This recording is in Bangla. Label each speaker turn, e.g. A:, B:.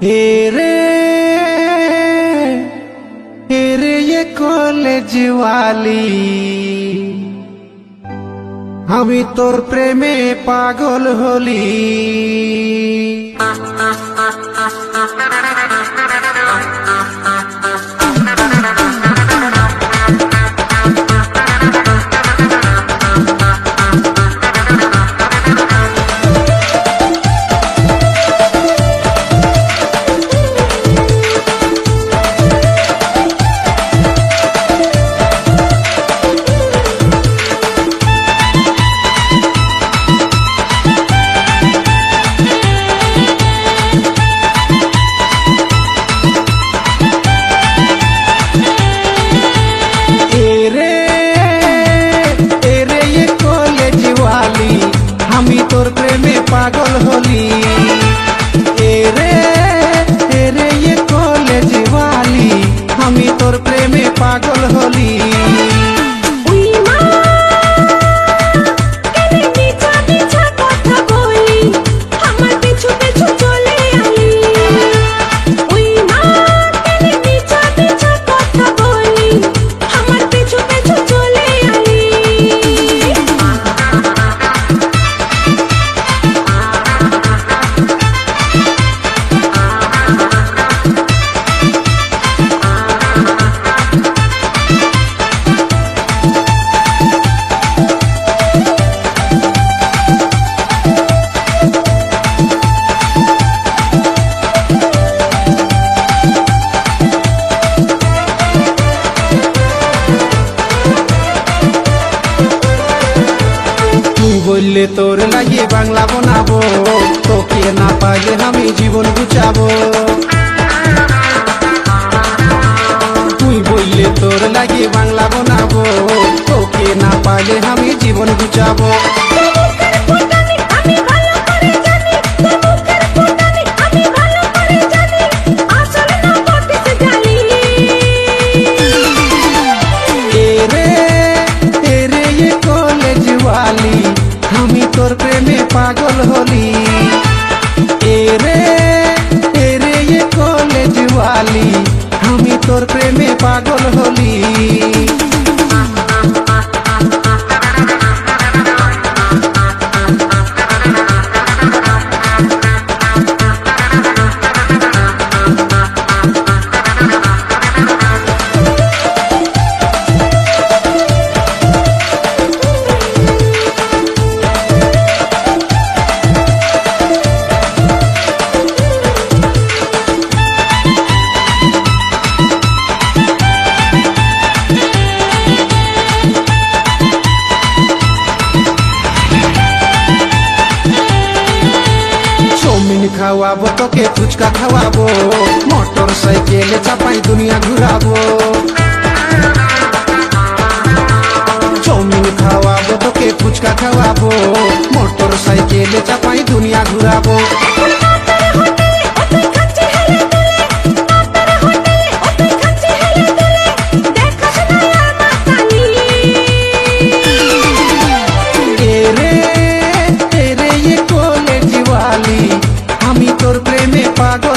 A: हेरे हेरे ये कॉलेज वाली আমি তোর প্রেমে পাগল হলি। আমি তোর প্রেমে পাগল হলি। এরে এরে ये कॉलेज वाली আমি তোর প্রেমে পাগল হলি। বললে তোর লাগিয়ে বাংলা বানাবো, তোকে না পাইলে আমি জীবন গুছাবো। তুই বললে তোর লাগিয়ে বাংলা বানাবো, তোকে না পাইলে আমি জীবন গুছাবো। আমি তোর প্রেমে পাগল হলি। এরে এরে ये कॉलेज वाली আমি তোর প্রেমে পাগল হলি। খাওয়াবো তোকে ফুচকা খাওয়াবো, মোটর সাইকেলে চাপাই দুনিয়া ঘুরাবো। চাউমিন খাওয়াবো তোকে ফুচকা খাওয়াবো, মোটর সাইকেলে চাপাই দুনিয়া ঘুরাবো। আমি তোর প্রেমে পাগল